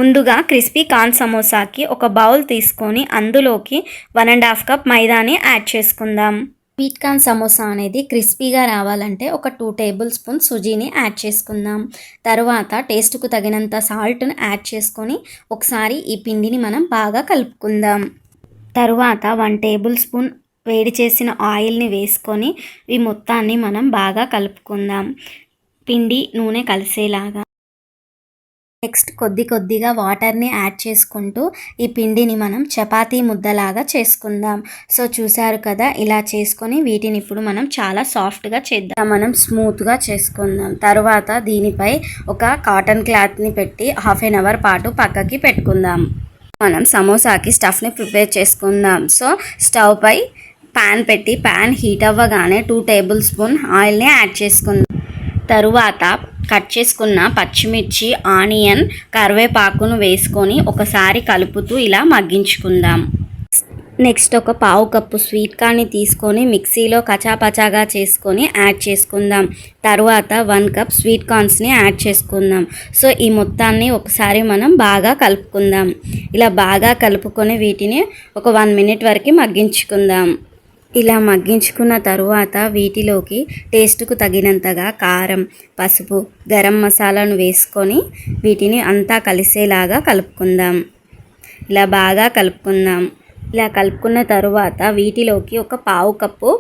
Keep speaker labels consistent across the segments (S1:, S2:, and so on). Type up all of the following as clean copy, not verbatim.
S1: ముందుగా crispy corn సమోసాకి ఒక bowl తీసుకొని అందులోకి 1.5 కప్ మైదాని యాడ్ చేసుకుందాం. స్వీట్ కార్న్ సమోసా అనేది క్రిస్పీగా రావాలంటే ఒక 2 టేబుల్ స్పూన్ సుజీని యాడ్ చేసుకుందాం. తర్వాత టేస్ట్కు తగినంత సాల్ట్ని యాడ్ చేసుకొని ఒకసారి ఈ పిండిని మనం బాగా కలుపుకుందాం. తరువాత 1 టేబుల్ స్పూన్ వేడి చేసిన ఆయిల్ని వేసుకొని ఈ మొత్తాన్ని మనం బాగా కలుపుకుందాం, పిండి నూనె కలిసేలాగా. నెక్స్ట్ కొద్దిగా వాటర్ని యాడ్ చేసుకుంటూ ఈ పిండిని మనం చపాతీ ముద్దలాగా చేసుకుందాం. సో చూసారు కదా, ఇలా చేసుకొని వీటిని ఇప్పుడు మనం చాలా సాఫ్ట్గా చేద్దాం, మనం స్మూత్గా చేసుకుందాం. తర్వాత దీనిపై ఒక కాటన్ క్లాత్ని పెట్టి 1/2 అవర్ పాటు పక్కకి పెట్టుకుందాం. మనం సమోసాకి స్టఫ్ని ప్రిపేర్ చేసుకుందాం. సో స్టవ్ పై ప్యాన్ పెట్టి ప్యాన్ హీట్ అవ్వగానే 2 టేబుల్ స్పూన్ ఆయిల్ని యాడ్ చేసుకుందాం. తరువాత కట్ చేసుకున్న పచ్చిమిర్చి, ఆనియన్, కరివేపాకును వేసుకొని ఒకసారి కలుపుతూ ఇలా మగ్గించుకుందాం. నెక్స్ట్ ఒక 1/2 కప్పు స్వీట్ కార్న్ని తీసుకొని మిక్సీలో కచాపచాగా చేసుకొని యాడ్ చేసుకుందాం. తర్వాత 1 కప్ స్వీట్ కార్న్స్ని యాడ్ చేసుకుందాం. సో ఈ మొత్తాన్ని ఒకసారి మనం బాగా కలుపుకుందాం. ఇలా బాగా కలుపుకొని వీటిని ఒక 1 మినిట్ వరకు మగ్గించుకుందాం. ఇలా మగ్గించుకున్న తరువాత వీటిలోకి టేస్ట్కు తగినంతగా కారం, పసుపు, గరం మసాలాను వేసుకొని వీటిని అంతా కలిసేలాగా కలుపుకుందాం. ఇలా బాగా కలుపుకుందాం. ఇలా కలుపుకున్న తరువాత వీటిలోకి ఒక 1/2 కప్పు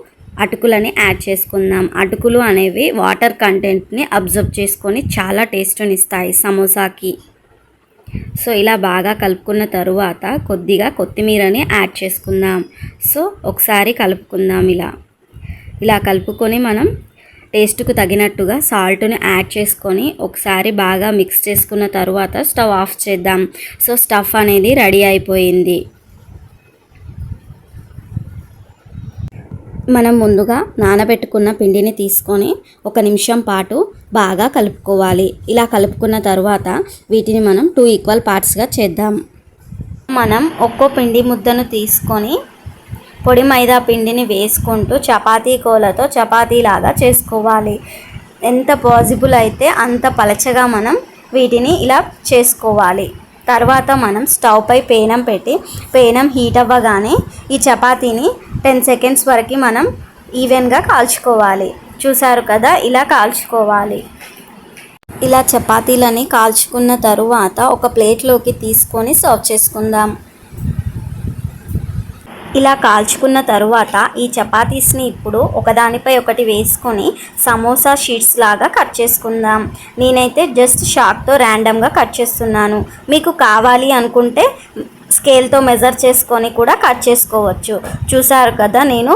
S1: అటుకులని యాడ్ చేసుకుందాం. అటుకులు అనేవి వాటర్ కంటెంట్ని అబ్జర్వ్ చేసుకొని చాలా టేస్ట్ని ఇస్తాయి సమోసాకి. సో ఇలా బాగా కలుపుకున్న తరువాత కొద్దిగా కొత్తిమీరని యాడ్ చేసుకుందాం. సో ఒకసారి కలుపుకుందాం. ఇలా కలుపుకొని మనం టేస్ట్కు తగినట్టుగా సాల్ట్ని యాడ్ చేసుకొని ఒకసారి బాగా మిక్స్ చేసుకున్న తరువాత స్టవ్ ఆఫ్ చేద్దాం. సో స్టఫ్ అనేది రెడీ అయిపోయింది. మనం ముందుగా నానబెట్టుకున్న పిండిని తీసుకొని 1 నిమిషం పాటు బాగా కలుపుకోవాలి. ఇలా కలుపుకున్న తర్వాత వీటిని మనం 2 ఈక్వల్ పార్ట్స్గా చేద్దాం. మనం ఒక్కో పిండి ముద్దను తీసుకొని పొడి మైదా పిండిని వేసుకుంటూ చపాతీ కోలతో చపాతీలాగా చేసుకోవాలి. ఎంత పాసిబుల్ అయితే అంత పలచగా మనం వీటిని ఇలా చేసుకోవాలి. తర్వాత మనం స్టవ్ పై పేనం పెట్టి పేనం హీట్ అవ్వగానే ఈ చపాతీని 10 సెకండ్స్ వరకు మనం ఈవెన్గా కాల్చుకోవాలి. చూసారు కదా, ఇలా కాల్చుకోవాలి. ఇలా చపాతీలని కాల్చుకున్న తరువాత ఒక ప్లేట్లోకి తీసుకొని సర్వ్ చేసుకుందాం. ఇలా కాల్చుకున్న తరువాత ఈ చపాతీస్ని ఇప్పుడు ఒకదానిపై ఒకటి వేసుకొని సమోసా షీట్స్ లాగా కట్ చేసుకుందాం. నేనైతే జస్ట్ షార్ప్తో ర్యాండమ్గా కట్ చేస్తున్నాను. మీకు కావాలి అనుకుంటే స్కేల్తో మెజర్ చేసుకొని కూడా కట్ చేసుకోవచ్చు. చూసారు కదా, నేను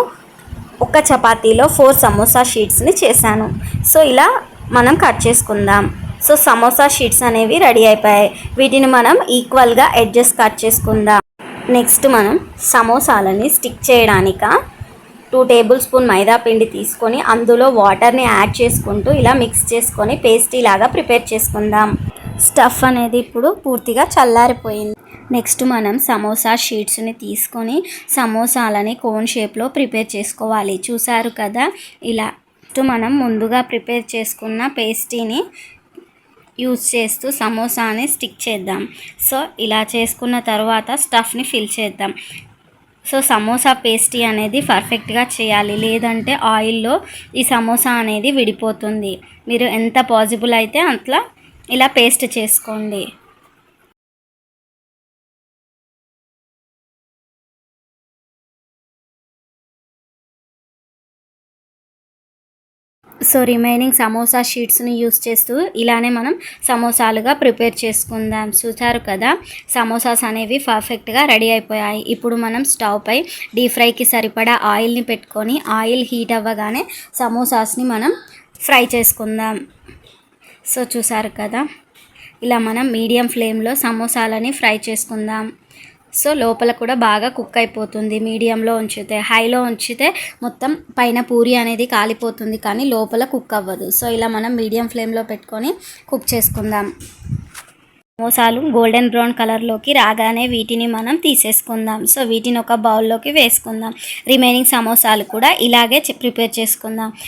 S1: ఒక చపాతీలో 4 సమోసా షీట్స్ని చేశాను. సో ఇలా మనం కట్ చేసుకుందాం. సో సమోసా షీట్స్ అనేవి రెడీ అయిపోయాయి. వీటిని మనం ఈక్వల్గా ఎడ్జెస్ కట్ చేసుకుందాం. నెక్స్ట్ మనం సమోసాలని స్టిక్ చేయడానిక 2 టేబుల్ స్పూన్ మైదా పిండి తీసుకొని అందులో వాటర్ని యాడ్ చేసుకుంటూ ఇలా మిక్స్ చేసుకొని పేస్టీ లాగా ప్రిపేర్ చేసుకుందాం. స్టఫ్ అనేది ఇప్పుడు పూర్తిగా చల్లారిపోయింది. నెక్స్ట్ మనం సమోసా షీట్స్ని తీసుకొని సమోసాలని కోన్ షేప్లో ప్రిపేర్ చేసుకోవాలి. చూసారు కదా, ఇలా మనం ముందుగా ప్రిపేర్ చేసుకున్న పేస్టీని యూజ్ చేస్తూ సమోసాని స్టిక్ చేద్దాం. సో ఇలా చేసుకున్న తర్వాత స్టఫ్ని ఫిల్ చేద్దాం. సో సమోసా పేస్టీ అనేది పర్ఫెక్ట్గా చేయాలి, లేదంటే ఆయిల్లో ఈ సమోసా అనేది విడిపోతుంది. మీరు ఎంత పాసిబుల్ అయితే అట్లా ఇలా పేస్ట్ చేసుకోండి. సో రిమైనింగ్ సమోసా షీట్స్ని యూస్ చేస్తూ ఇలానే మనం సమోసాలుగా ప్రిపేర్ చేసుకుందాం. చూసారు కదా, సమోసాస్ అనేవి పర్ఫెక్ట్గా రెడీ అయిపోయాయి. ఇప్పుడు మనం స్టవ్ పై డీప్ ఫ్రైకి సరిపడా ఆయిల్ని పెట్టుకొని ఆయిల్ హీట్ అవ్వగానే సమోసాస్ని మనం ఫ్రై చేసుకుందాం. సో చూసారు కదా, ఇలా మనం మీడియం ఫ్లేమ్లో సమోసాలని ఫ్రై చేసుకుందాం. సో లోపల కూడా బాగా కుక్ అయిపోతుంది. మీడియంలో ఉంచితే, హైలో ఉంచితే మొత్తం పైన పూరి అనేది కాలిపోతుంది కానీ లోపల కుక్ అవ్వదు. సో ఇలా మనం మీడియం ఫ్లేమ్లో పెట్టుకొని కుక్ చేసుకుందాం. సమోసాలు గోల్డెన్ బ్రౌన్ కలర్లోకి రాగానే వీటిని మనం తీసేసుకుందాం. సో వీటిని ఒక బౌల్లోకి వేసుకుందాం. రిమైనింగ్ సమోసాలు కూడా ఇలాగే ప్రిపేర్ చేసుకుందాం.